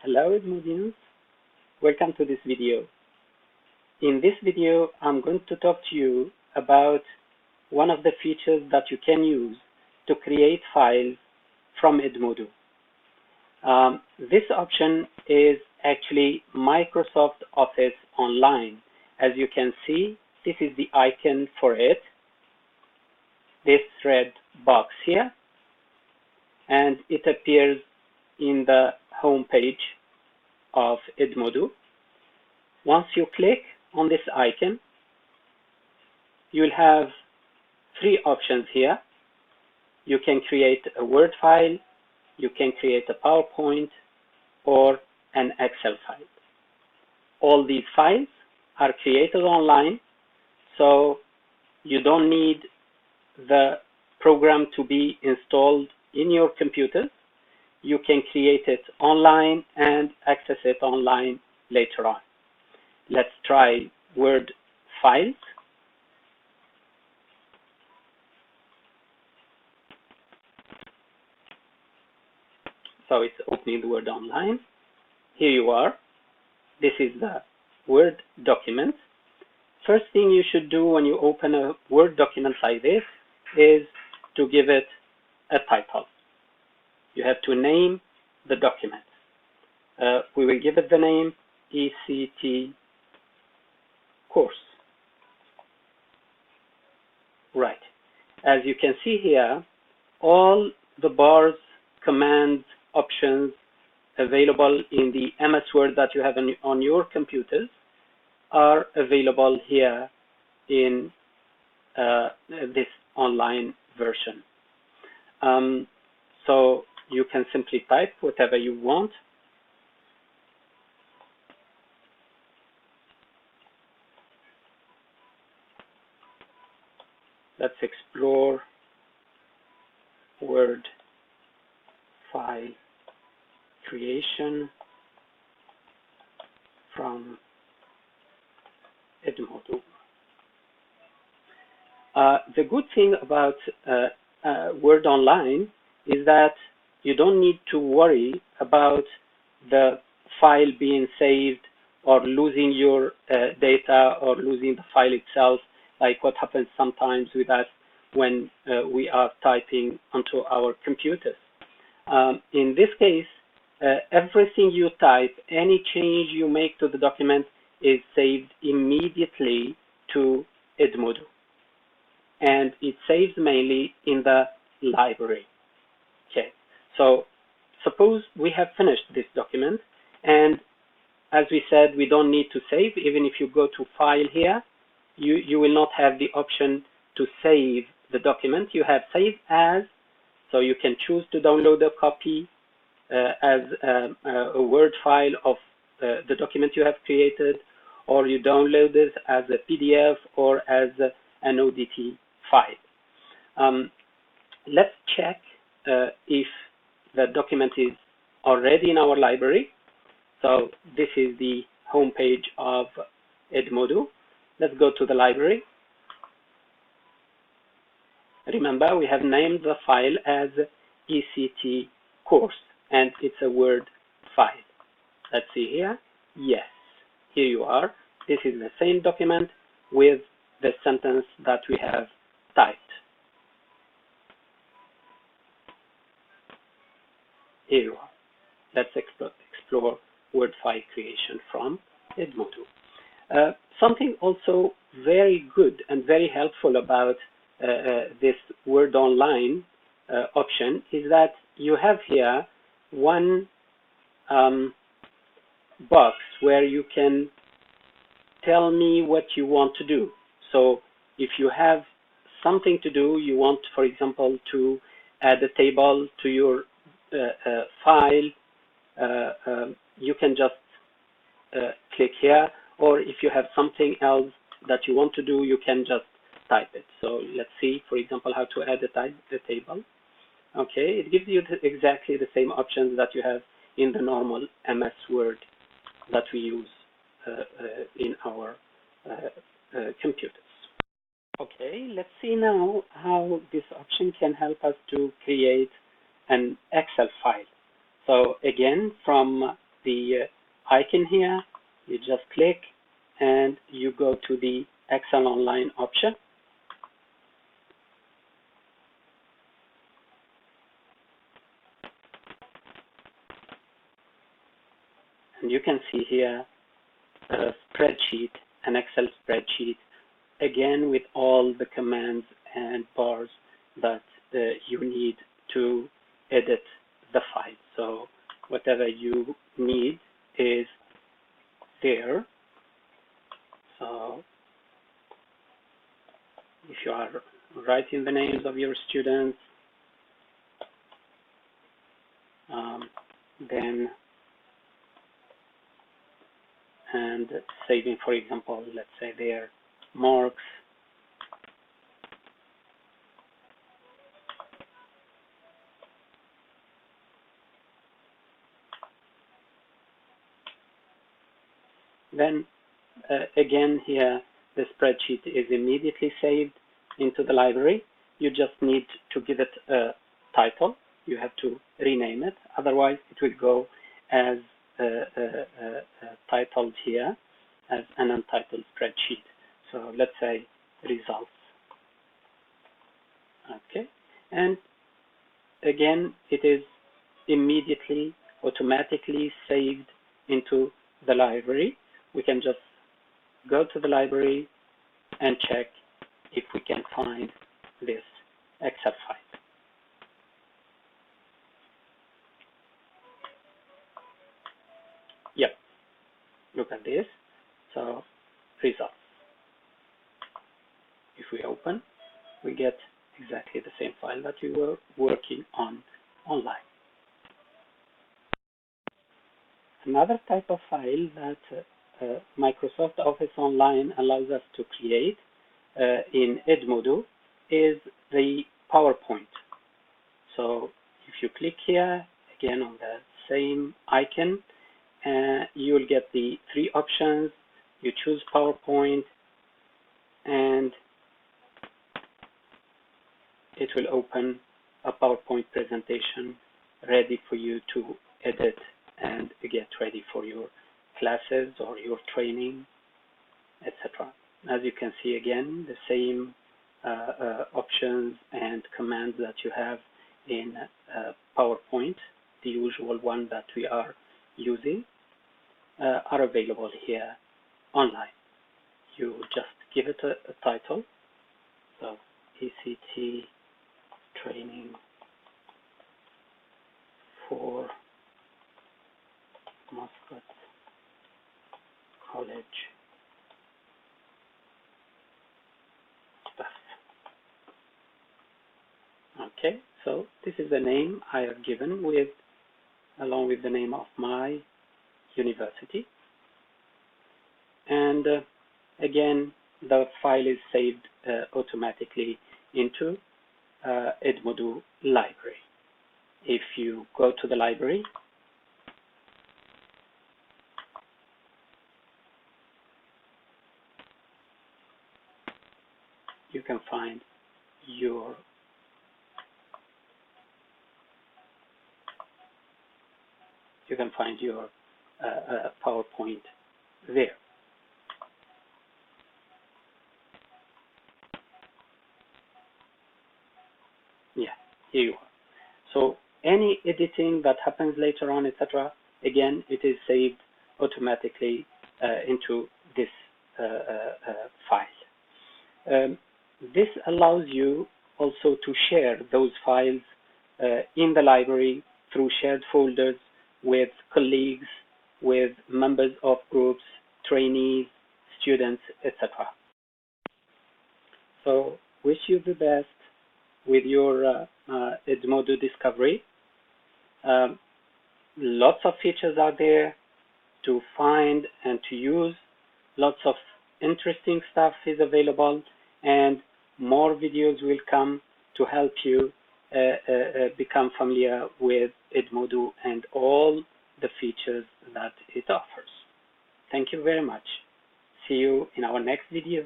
Hello Edmodians, welcome to this video. In this video, I'm going to talk to you about one of the features that you can use to create files from Edmodo. This option is actually Microsoft Office Online. As you can see, this is the icon for it, this red box here, and it appears in the home page of Edmodo. Once you click on this icon, you'll have three options here. You can create a Word file, you can create a PowerPoint, or an Excel file. All these files are created online, so you don't need the program to be installed in your computers. You can create it online and access it online later on. Let's try Word files. So it's opening the Word online. Here you are. This is the Word document. First thing you should do when you open a Word document like this is to give it a title. You have to name the document. We will give it the name ECT course. Right. As you can see here, all the bars, commands, options available in the MS Word that you have on your computers are available here in this online version. So you can simply type whatever you want. Let's explore Word file creation from Edmodo. The good thing about Word Online is that you don't need to worry about the file being saved or losing your data or losing the file itself, like what happens sometimes with us when we are typing onto our computers. In this case, everything you type, any change you make to the document is saved immediately to Edmodo. And it saves mainly in the library. Okay, so suppose we have finished this document, and as we said, we don't need to save. Even if you go to File here, you will not have the option to save the document. You have Save As, so you can choose to download a copy as a Word file of the document you have created, or you download it as a PDF or as an ODT file. Let's check if the document is already in our library. So this is the home page of Edmodo. Let's go to the library. Remember, we have named the file as ECT course, and it's a Word file. Let's see here. Yes, here you are. This is the same document with the sentence that we have typed. Here you are. Let's explore Word file creation from Edmodo. Something also very good and very helpful about this Word Online option is that you have here one box where you can tell me what you want to do. So if you have something to do, you want, for example, to add a table to your file, you can just click here, or if you have something else that you want to do, you can just type it. So let's see, for example, how to add a table. Okay, it gives you exactly the same options that you have in the normal MS Word that we use in our computers. Okay, let's see now how this option can help us to create an Excel file. So again, from the icon here, you just click and you go to the Excel Online option. And you can see here a spreadsheet, an Excel spreadsheet, again with all the commands and bars that you need to edit the file. So whatever you need is there. So if you are writing the names of your students, then and saving, for example, let's say their marks, then again here the spreadsheet is immediately saved into the library. You just need to give it a title. You have to rename it, otherwise it will go as titled here as an untitled spreadsheet. So let's say results. Okay, and again it is immediately automatically saved into the library. We can just go to the library and check if we can find this Excel file. Yep, look at this. So results. If we open, we get exactly the same file that we were working on online. Another type of file that Microsoft Office Online allows us to create in Edmodo is the PowerPoint. So if you click here, again on the same icon, you will get the three options. You choose PowerPoint and it will open a PowerPoint presentation ready for you to edit and get ready for your classes or your training, etc. As you can see, again, the same options and commands that you have in PowerPoint, the usual one that we are using, are available here online. You just give it a title, so ECT training for Muscat College staff. Okay, so this is the name I have given along with the name of my university. And again, the file is saved automatically into Edmodo library. If you go to the library, you can find your PowerPoint there. Yeah, here you are. So any editing that happens later on, etc., again, it is saved automatically into this file. This allows you also to share those files in the library through shared folders with colleagues, with members of groups, trainees, students, etc. So wish you the best with your Edmodo discovery. Lots of features are there to find and to use. Lots of interesting stuff is available, and more videos will come to help you become familiar with Edmodo and all the features that it offers. Thank you very much. See you in our next video.